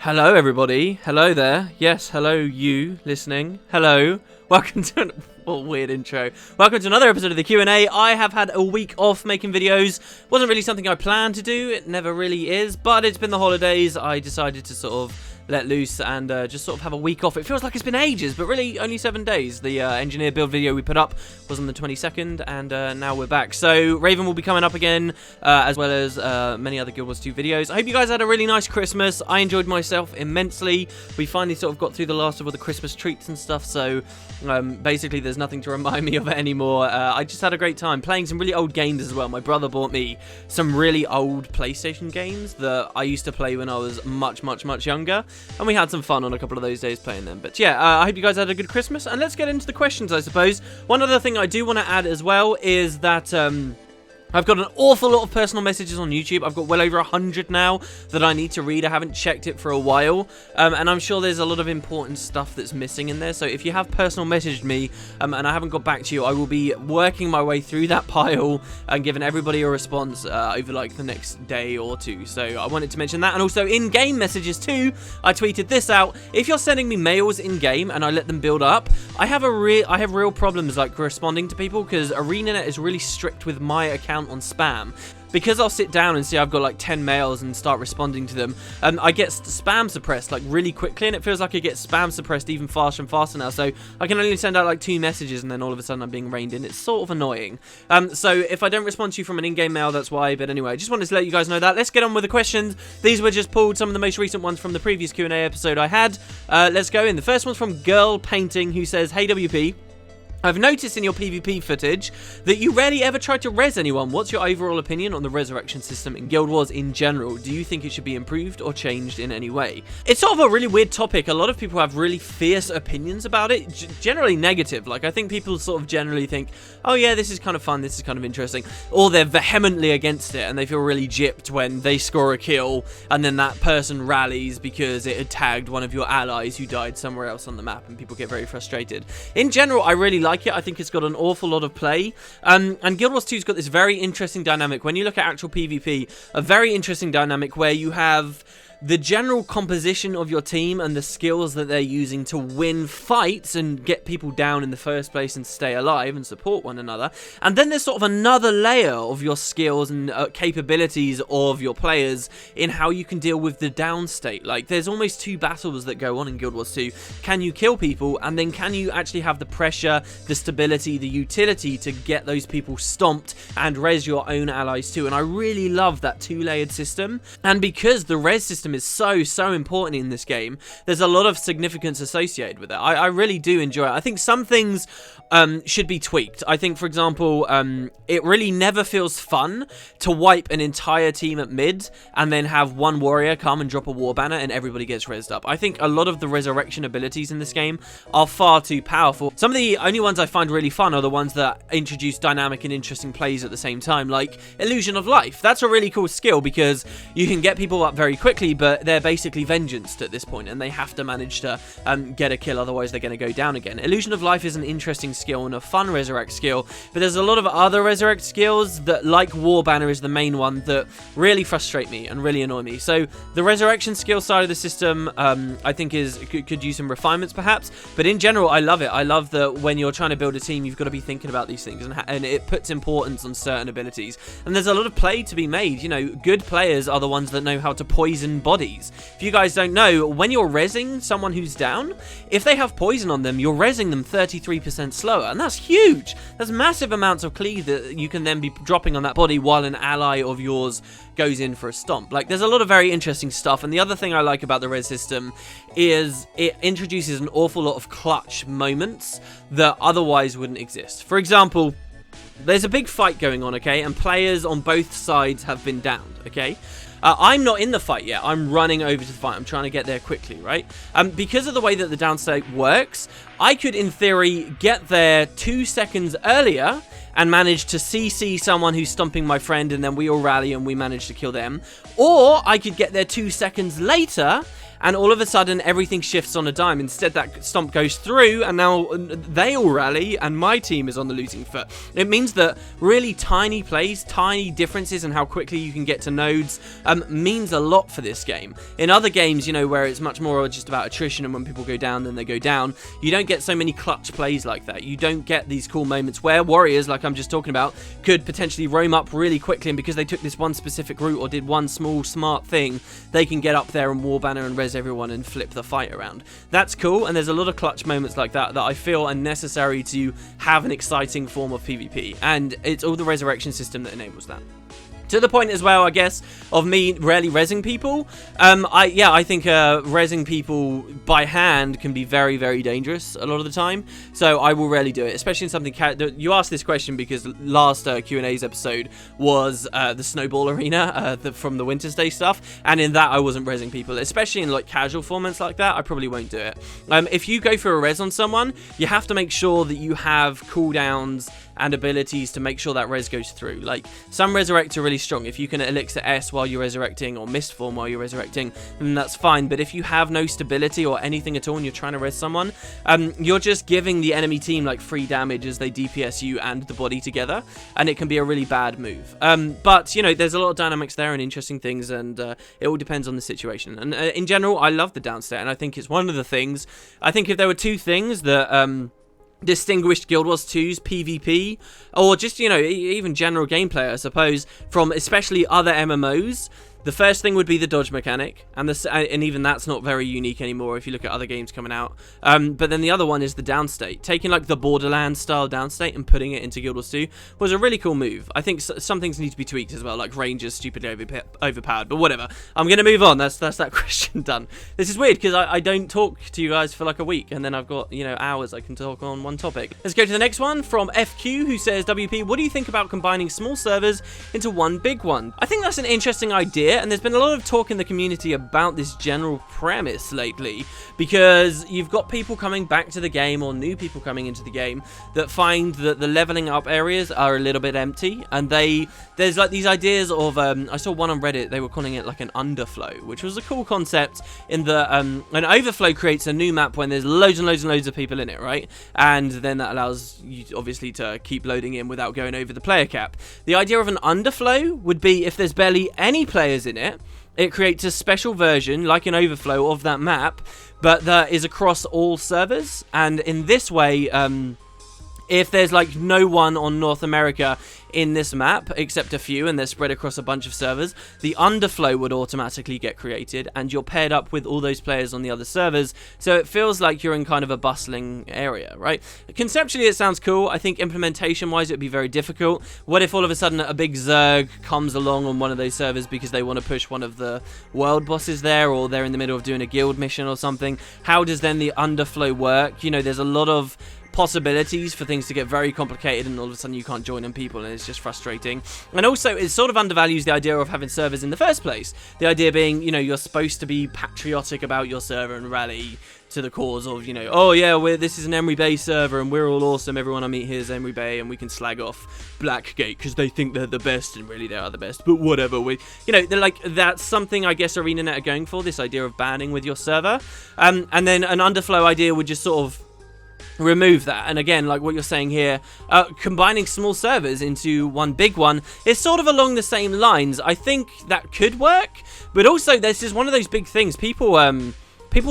Hello everybody, hello there, yes, hello you listening, hello, welcome to, what a weird intro, welcome to another episode of the Q&A. I have had a week off making videos, wasn't really something I planned to do, it never really is, but it's been the holidays, I decided to sort of let loose and just sort of have a week off. It feels like it's been ages, but really only 7 days. The engineer build video we put up was on the 22nd, and now we're back. So Raven will be coming up again, as well as many other Gw2 videos. I hope you guys had a really nice Christmas. I enjoyed myself immensely. We finally sort of got through the last of all the Christmas treats and stuff, so basically there's nothing to remind me of it anymore. I just had a great time playing some really old games as well. My brother bought me some really old PlayStation games that I used to play when I was much younger. And we had some fun on a couple of those days playing them. But yeah, I hope you guys had a good Christmas. And let's get into the questions, I suppose. One other thing I do want to add as well is that I've got an awful lot of personal messages on YouTube. I've got well over 100 now that I need to read. I haven't checked it for a while. And I'm sure there's a lot of important stuff that's missing in there. So if you have personal messaged me and I haven't got back to you, I will be working my way through that pile and giving everybody a response over like the next day or two. So I wanted to mention that. And also in-game messages too. I tweeted this out. If you're sending me mails in-game and I let them build up, I have real problems like responding to people because ArenaNet is really strict with my account on spam. Because I'll sit down and see I've got like 10 mails and start responding to them, I get spam suppressed like really quickly, and it feels like I get spam suppressed even faster and faster now, so I can only send out like 2 messages and then all of a sudden I'm being reined in. It's sort of annoying. So if I don't respond to you from an in-game mail, that's why. But anyway, I just wanted to let you guys know that. Let's get on with the questions. These were just pulled, some of the most recent ones from the previous Q&A episode I had. Let's go in. The first one's from Girl Painting, who says, "Hey WP, I've noticed in your PvP footage that you rarely ever try to res anyone. What's your overall opinion on the resurrection system in Guild Wars in general? Do you think it should be improved or changed in any way?" It's sort of a really weird topic. A lot of people have really fierce opinions about it, generally negative. Like, I think people sort of generally think, oh yeah, this is kind of fun, this is kind of interesting, or they're vehemently against it and they feel really gypped when they score a kill and then that person rallies because it had tagged one of your allies who died somewhere else on the map, and people get very frustrated. In general, I really like it. I think it's got an awful lot of play, and Guild Wars 2's got this very interesting dynamic. When you look at actual PvP, a very interesting dynamic where you have the general composition of your team and the skills that they're using to win fights and get people down in the first place and stay alive and support one another. And then there's sort of another layer of your skills and capabilities of your players in how you can deal with the down state. Like, there's almost 2 battles that go on in Guild Wars 2. Can you kill people? And then can you actually have the pressure, the stability, the utility to get those people stomped and res your own allies too? And I really love that 2-layered system. And because the res system is so important in this game, there's a lot of significance associated with it. I really do enjoy it. I think some things should be tweaked. I think, for example, it really never feels fun to wipe an entire team at mid and then have one warrior come and drop a war banner and everybody gets rezzed up. I think a lot of the resurrection abilities in this game are far too powerful. Some of the only ones I find really fun are the ones that introduce dynamic and interesting plays at the same time, like Illusion of Life. That's a really cool skill because you can get people up very quickly, but they're basically vegeanced at this point and they have to manage to get a kill, otherwise they're going to go down again. Illusion of Life is an interesting skill and a fun resurrect skill, but there's a lot of other resurrect skills that, like War Banner is the main one, that really frustrate me and really annoy me. So the resurrection skill side of the system I think could use some refinements perhaps, but in general I love it. I love that when you're trying to build a team you've got to be thinking about these things, and it puts importance on certain abilities, and there's a lot of play to be made. You know, good players are the ones that know how to poison bodies. If you guys don't know, when you're rezzing someone who's down, if they have poison on them, you're rezzing them 33% slower, and that's huge. That's massive amounts of cleave that you can then be dropping on that body while an ally of yours goes in for a stomp. Like, there's a lot of very interesting stuff, and the other thing I like about the res system is it introduces an awful lot of clutch moments that otherwise wouldn't exist. For example, there's a big fight going on, okay, and players on both sides have been downed, okay? I'm not in the fight yet. I'm running over to the fight. I'm trying to get there quickly, right? Because of the way that the down state works, I could, in theory, get there 2 seconds earlier and manage to CC someone who's stomping my friend, and then we all rally and we manage to kill them. Or I could get there 2 seconds later and all of a sudden everything shifts on a dime. Instead, that stomp goes through, and now they all rally, and my team is on the losing foot. It means that really tiny plays, tiny differences in how quickly you can get to nodes means a lot for this game. In other games, you know, where it's much more just about attrition, and when people go down, then they go down, you don't get so many clutch plays like that. You don't get these cool moments where warriors, like I'm just talking about, could potentially roam up really quickly, and because they took this one specific route or did one small smart thing, they can get up there and war banner and res everyone and flip the fight around. That's cool, and there's a lot of clutch moments like that that I feel are necessary to have an exciting form of PvP, and it's all the resurrection system that enables that. To the point as well, I guess, of me rarely rezzing people. I think rezzing people by hand can be very, very dangerous a lot of the time. So I will rarely do it, especially in something... You asked this question because last Q&A's episode was the Snowball Arena from the Winter's Day stuff. And in that, I wasn't rezzing people, especially in like casual formats like that. I probably won't do it. If you go for a res on someone, you have to make sure that you have cooldowns and abilities to make sure that res goes through. Like, some resurrects are really strong. If you can elixir S while you're resurrecting, or mist form while you're resurrecting, then that's fine. But if you have no stability or anything at all and you're trying to res someone, you're just giving the enemy team like free damage as they DPS you and the body together, and it can be a really bad move. But, you know, there's a lot of dynamics there and interesting things, and it all depends on the situation. And in general, I love the downstate, and I think it's one of the things... I think if there were two things that... distinguished Guild Wars 2's PvP, or just, you know, even general gameplay, I suppose, from especially other MMOs. The first thing would be the dodge mechanic, and even that's not very unique anymore if you look at other games coming out. But then the other one is the downstate. Taking like the Borderlands style downstate and putting it into Guild Wars 2 was a really cool move. I think some things need to be tweaked as well, like range is stupidly overpowered, but whatever. I'm going to move on. That's that question done. This is weird because I don't talk to you guys for like a week, and then I've got, you know, hours I can talk on one topic. Let's go to the next one from FQ, who says, WP, what do you think about combining small servers into one big one? I think that's an interesting idea. And there's been a lot of talk in the community about this general premise lately, because you've got people coming back to the game, or new people coming into the game, that find that the leveling up areas are a little bit empty, and there's like these ideas of I saw one on Reddit, they were calling it like an underflow, which was a cool concept in that an overflow creates a new map when there's loads and loads and loads of people in it, right? And then that allows you obviously to keep loading in without going over the player cap. The idea of an underflow would be if there's barely any players in it, it creates a special version, like an overflow of that map, but that is across all servers. And in this way, if there's like no one on North America in this map, except a few, and they're spread across a bunch of servers, the underflow would automatically get created, and you're paired up with all those players on the other servers, so it feels like you're in kind of a bustling area, right? Conceptually, it sounds cool. I think implementation-wise, it would be very difficult. What if all of a sudden a big Zerg comes along on one of those servers because they want to push one of the world bosses there, or they're in the middle of doing a guild mission or something? How does then the underflow work? You know, there's a lot of possibilities for things to get very complicated, and all of a sudden you can't join on people, and it's just frustrating. And also, it sort of undervalues the idea of having servers in the first place. The idea being, you know, you're supposed to be patriotic about your server and rally to the cause of, you know, oh yeah, this is an Emery Bay server and we're all awesome, everyone I meet here is Emery Bay, and we can slag off Blackgate because they think they're the best, and really they are the best, but whatever. You know, they're like, that's something I guess ArenaNet are going for, this idea of banning with your server. And then an underflow idea would just sort of remove that. And again, like what you're saying here, combining small servers into one big one is sort of along the same lines. I think that could work, but also this is one of those big things. People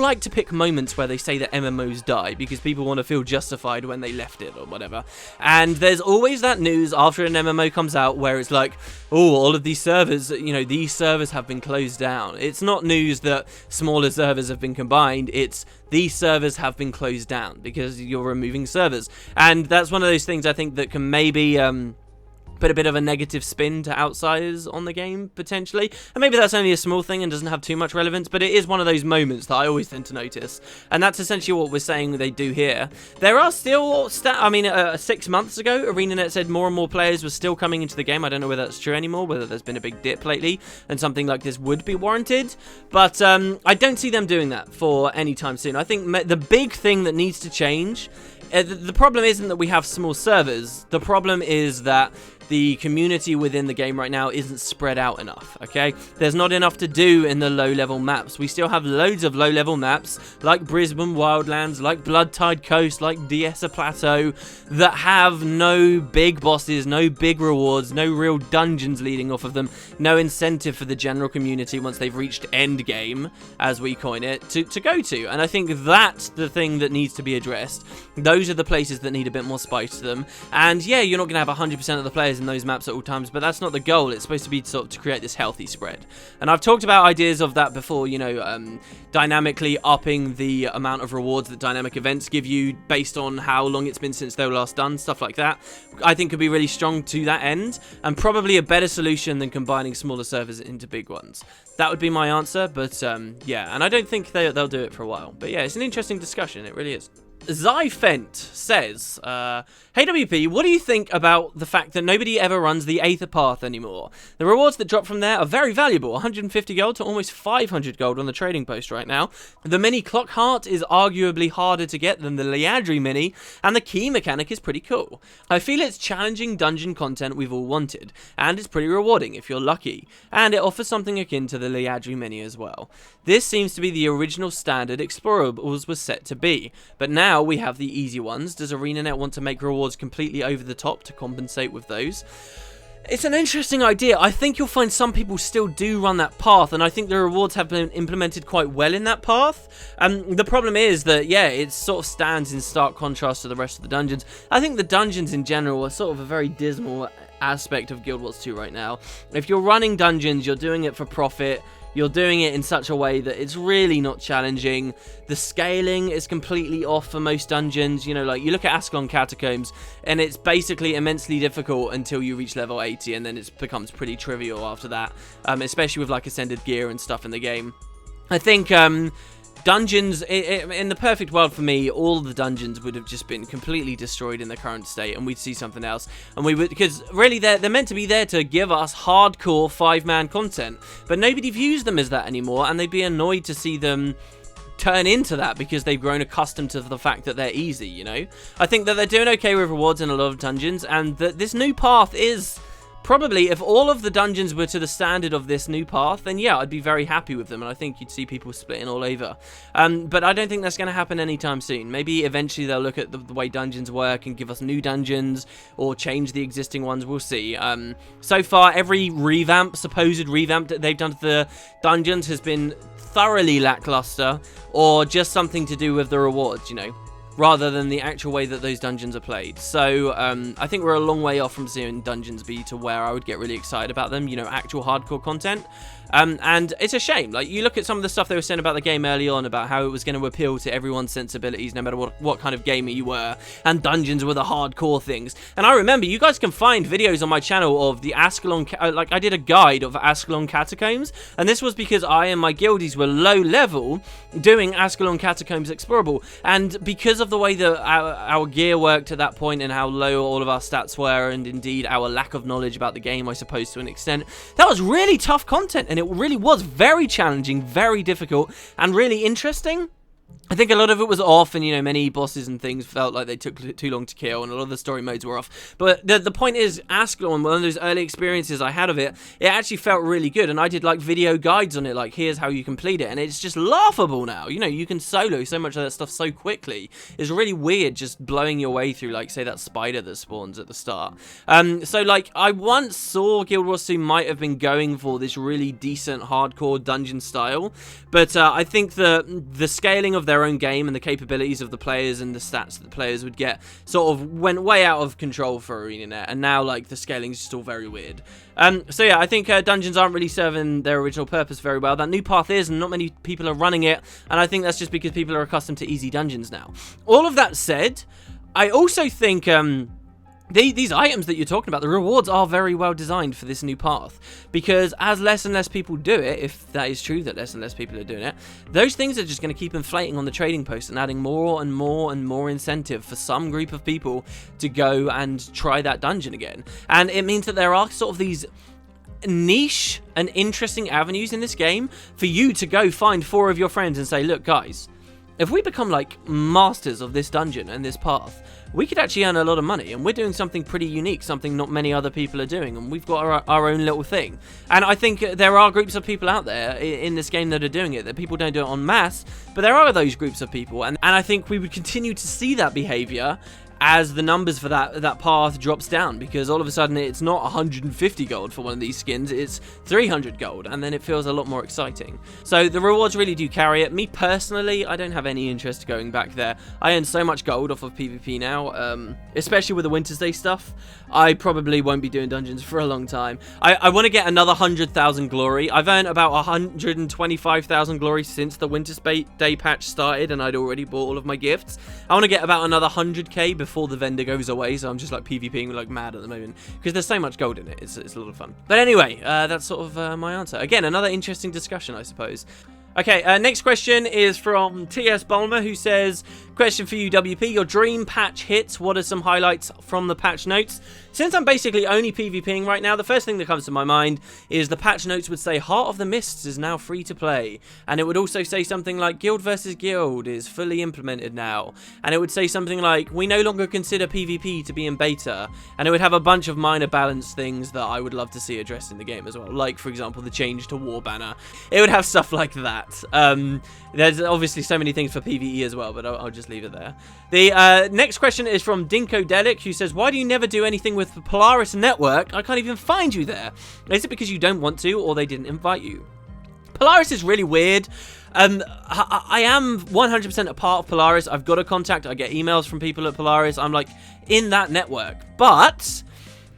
like to pick moments where they say that MMOs die because people want to feel justified when they left it or whatever. And there's always that news after an MMO comes out where it's like, oh, all of these servers, you know, these servers have been closed down. It's not news that smaller servers have been combined. It's these servers have been closed down because you're removing servers. And that's one of those things I think that can maybe put a bit of a negative spin to outsiders on the game, potentially. And maybe that's only a small thing and doesn't have too much relevance, but it is one of those moments that I always tend to notice. And that's essentially what we're saying they do here. There are still, 6 months ago, ArenaNet said more and more players were still coming into the game. I don't know whether that's true anymore, whether there's been a big dip lately, and something like this would be warranted. But I don't see them doing that for any time soon. I think the big thing that needs to change, the problem isn't that we have small servers. The problem is that the community within the game right now isn't spread out enough, okay? There's not enough to do in the low-level maps. We still have loads of low-level maps, like Brisbane Wildlands, like Bloodtide Coast, like Diessa Plateau, that have no big bosses, no big rewards, no real dungeons leading off of them, no incentive for the general community once they've reached endgame, as we coin it, to go to. And I think that's the thing that needs to be addressed. Those are the places that need a bit more spice to them. And yeah, you're not going to have 100% of the players in those maps at all times, but that's not the goal. It's supposed to be sort of to create this healthy spread. And I've talked about ideas of that before, you know, dynamically upping the amount of rewards that dynamic events give you based on how long it's been since they were last done, stuff like that. I think could be really strong to that end, and probably a better solution than combining smaller servers into big ones. That would be my answer, but yeah, and I don't think they'll do it for a while. But yeah, it's an interesting discussion, it really is. Zyfent says, hey WP, what do you think about the fact that nobody ever runs the Aether Path anymore? The rewards that drop from there are very valuable, 150 gold to almost 500 gold on the trading post right now. The mini Clock Heart is arguably harder to get than the Liadri mini, and the key mechanic is pretty cool. I feel it's challenging dungeon content we've all wanted, and it's pretty rewarding if you're lucky, and it offers something akin to the Liadri mini as well. This seems to be the original standard Explorables was set to be, but now we have the easy ones. Does ArenaNet want to make rewards completely over the top to compensate with those? It's an interesting idea. I think you'll find some people still do run that path, and I think the rewards have been implemented quite well in that path. The problem is that, yeah, it sort of stands in stark contrast to the rest of the dungeons. I think the dungeons in general are sort of a very dismal aspect of Guild Wars 2 right now. If you're running dungeons, you're doing it for profit. You're doing it in such a way that it's really not challenging. The scaling is completely off for most dungeons. You know, like, you look at Ascalon Catacombs, and it's basically immensely difficult until you reach level 80, and then it becomes pretty trivial after that, especially with, like, ascended gear and stuff in the game. I think, dungeons, in the perfect world for me, all the dungeons would have just been completely destroyed in the current state, and we'd see something else. And we would, because really they're meant to be there to give us hardcore 5-man content, but nobody views them as that anymore, and they'd be annoyed to see them turn into that because they've grown accustomed to the fact that they're easy, you know? I think that they're doing okay with rewards in a lot of dungeons, and that this new path is probably, if all of the dungeons were to the standard of this new path, then yeah, I'd be very happy with them, and I think you'd see people splitting all over. But I don't think that's going to happen anytime soon. Maybe eventually they'll look at the way dungeons work and give us new dungeons, or change the existing ones, we'll see. So far, every supposed revamp that they've done to the dungeons has been thoroughly lackluster, or just something to do with the rewards, you know, rather than the actual way that those dungeons are played. So, I think we're a long way off from seeing dungeons be to where I would get really excited about them, you know, actual hardcore content. And it's a shame. Like, you look at some of the stuff they were saying about the game early on, about how it was going to appeal to everyone's sensibilities, no matter what kind of gamer you were, and dungeons were the hardcore things. And I remember, you guys can find videos on my channel of the Ascalon, like, I did a guide of Ascalon Catacombs, and this was because I and my guildies were low level doing Ascalon Catacombs Explorable, and because of the way that our gear worked at that point, and how low all of our stats were, and indeed our lack of knowledge about the game, I suppose, to an extent, that was really tough content, and it really was very challenging, very difficult, and really interesting. I think a lot of it was off, and, you know, many bosses and things felt like they took too long to kill, and a lot of the story modes were off. But the point is, Ascalon, one of those early experiences I had of it, it actually felt really good, and I did, like, video guides on it, like, here's how you complete it, and it's just laughable now. You know, you can solo so much of that stuff so quickly. It's really weird just blowing your way through, like, say, that spider that spawns at the start. So, like, I once saw Guild Wars 2 might have been going for this really decent hardcore dungeon style, but I think the scaling of their own game and the capabilities of the players and the stats that the players would get sort of went way out of control for ArenaNet, and now, like, the scaling's just all very weird. So yeah, I think dungeons aren't really serving their original purpose very well. That new path is, and not many people are running it, and I think that's just because people are accustomed to easy dungeons now. All of that said, I also think these items that you're talking about, the rewards are very well designed for this new path, because as less and less people do it, if that is true that less and less people are doing it, those things are just going to keep inflating on the trading post and adding more and more and more incentive for some group of people to go and try that dungeon again. And it means that there are sort of these niche and interesting avenues in this game for you to go find 4 of your friends and say, look guys, if we become like masters of this dungeon and this path, we could actually earn a lot of money, and we're doing something pretty unique, something not many other people are doing, and we've got our own little thing. And I think there are groups of people out there in this game that are doing it, that people don't do it en masse, but there are those groups of people, and I think we would continue to see that behavior as the numbers for that path drops down, because all of a sudden it's not 150 gold for one of these skins, it's 300 gold, and then it feels a lot more exciting. So the rewards really do carry it. Me personally, I don't have any interest going back there. I earn so much gold off of PvP now, especially with the Winter's Day stuff. I probably won't be doing dungeons for a long time. I want to get another 100,000 glory. I've earned about 125,000 glory since the Winter's Day patch started, and I'd already bought all of my gifts. I want to get about another 100k before the vendor goes away, so I'm just like PvPing like mad at the moment, because there's so much gold in it. It's a lot of fun. But anyway, that's sort of my answer. Again, another interesting discussion, I suppose. Okay, next question is from TS Bulmer, who says, question for you, WP, your dream patch hits. What are some highlights from the patch notes? Since I'm basically only PvPing right now, the first thing that comes to my mind is the patch notes would say Heart of the Mists is now free to play. And it would also say something like Guild versus Guild is fully implemented now. And it would say something like, we no longer consider PvP to be in beta. And it would have a bunch of minor balance things that I would love to see addressed in the game as well. Like, for example, the change to War Banner. It would have stuff like that. There's obviously so many things for PvE as well, but I'll just leave it there. The next question is from Dinko Delic, who says, why do you never do anything with the Polaris network? I can't even find you there. Is it because you don't want to, or they didn't invite you? Polaris is really weird. I am 100% a part of Polaris. I've got a contact. I get emails from people at Polaris. I'm like in that network, but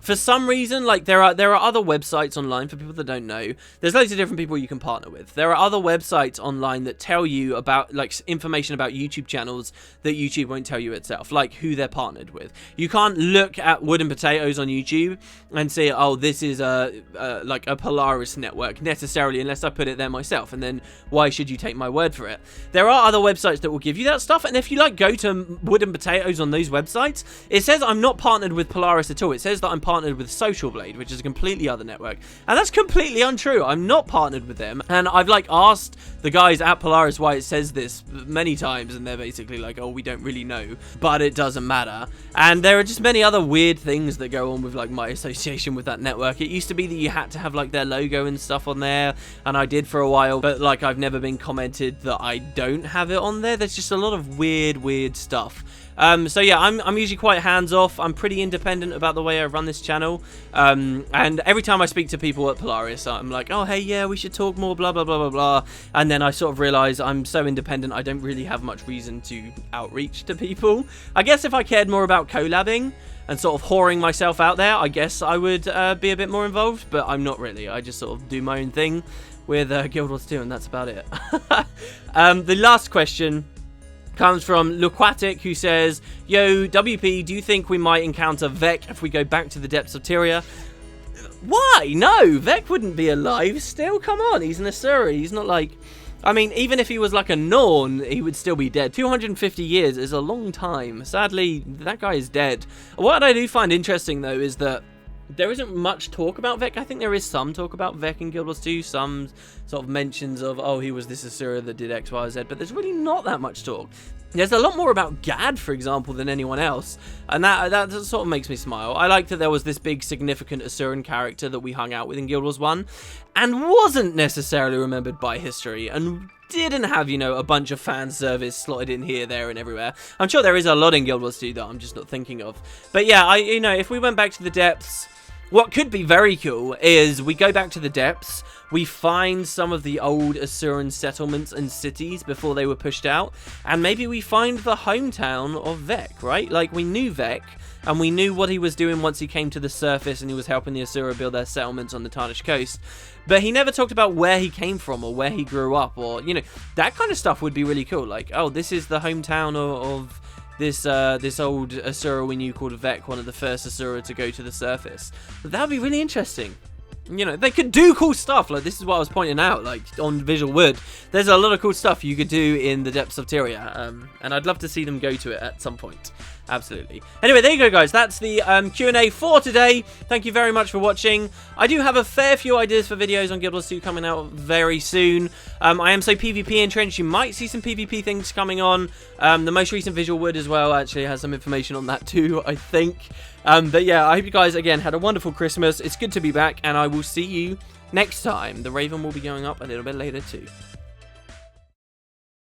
for some reason, like there are other websites online, for people that don't know. There's loads of different people you can partner with. There are other websites online that tell you about like information about YouTube channels that YouTube won't tell you itself, like who they're partnered with. You can't look at Wood and Potatoes on YouTube and say, oh, this is like a Polaris network necessarily, unless I put it there myself. And then why should you take my word for it? There are other websites that will give you that stuff, and if you like go to Wood and Potatoes on those websites, it says I'm not partnered with Polaris at all. It says that I'm partnered with Social Blade, which is a completely other network, and that's completely untrue. I'm not partnered with them, and I've like asked the guys at Polaris why it says this many times, and they're basically like, oh, we don't really know, but it doesn't matter. And there are just many other weird things that go on with like my association with that network. It used to be that you had to have like their logo and stuff on there, and I did for a while, but like I've never been commented that I don't have it on there. There's just a lot of weird stuff. So yeah, I'm usually quite hands-off. I'm pretty independent about the way I run this channel. And every time I speak to people at Polaris, I'm like, oh, hey, yeah, we should talk more, blah, blah, blah, blah, blah. And then I sort of realize I'm so independent, I don't really have much reason to outreach to people. I guess if I cared more about collabing and sort of whoring myself out there, I guess I would be a bit more involved, but I'm not really. I just sort of do my own thing with Gw2, and that's about it. The last question comes from Luquatic, who says, yo, WP, do you think we might encounter Vec if we go back to the depths of Tyria? Why? No, Vec wouldn't be alive still. Come on, he's an Asura. He's not like... I mean, even if he was like a Norn, he would still be dead. 250 years is a long time. Sadly, that guy is dead. What I do find interesting, though, is that there isn't much talk about Vec. I think there is some talk about Vec in Gw2, some sort of mentions of, oh, he was this Asura that did X, Y, Z, but there's really not that much talk. There's a lot more about Gad, for example, than anyone else, and that sort of makes me smile. I like that there was this big, significant Asuran character that we hung out with in Guild Wars 1, and wasn't necessarily remembered by history, and didn't have, you know, a bunch of fan service slotted in here, there, and everywhere. I'm sure there is a lot in Guild Wars 2 that I'm just not thinking of. But yeah, you know, if we went back to the depths, what could be very cool is we go back to the depths, we find some of the old Asuran settlements and cities before they were pushed out, and maybe we find the hometown of Vec, right? Like, we knew Vec, and we knew what he was doing once he came to the surface and he was helping the Asura build their settlements on the Tarnished Coast, but he never talked about where he came from or where he grew up, or, you know, that kind of stuff would be really cool. Like, oh, this is the hometown of this old Asura we knew called Vec, one of the first Asura to go to the surface. That would be really interesting. You know, they could do cool stuff. Like, this is what I was pointing out, like, on Visual Wood. There's a lot of cool stuff you could do in the depths of Tyria, and I'd love to see them go to it at some point. Absolutely. Anyway, there you go, guys. That's the Q&A for today. Thank you very much for watching. I do have a fair few ideas for videos on Gw2 coming out very soon. I am so PvP entrenched. You might see some PvP things coming on. The most recent visual wood as well actually has some information on that too, I think. But yeah, I hope you guys, again, had a wonderful Christmas. It's good to be back, and I will see you next time. The Raven will be going up a little bit later too.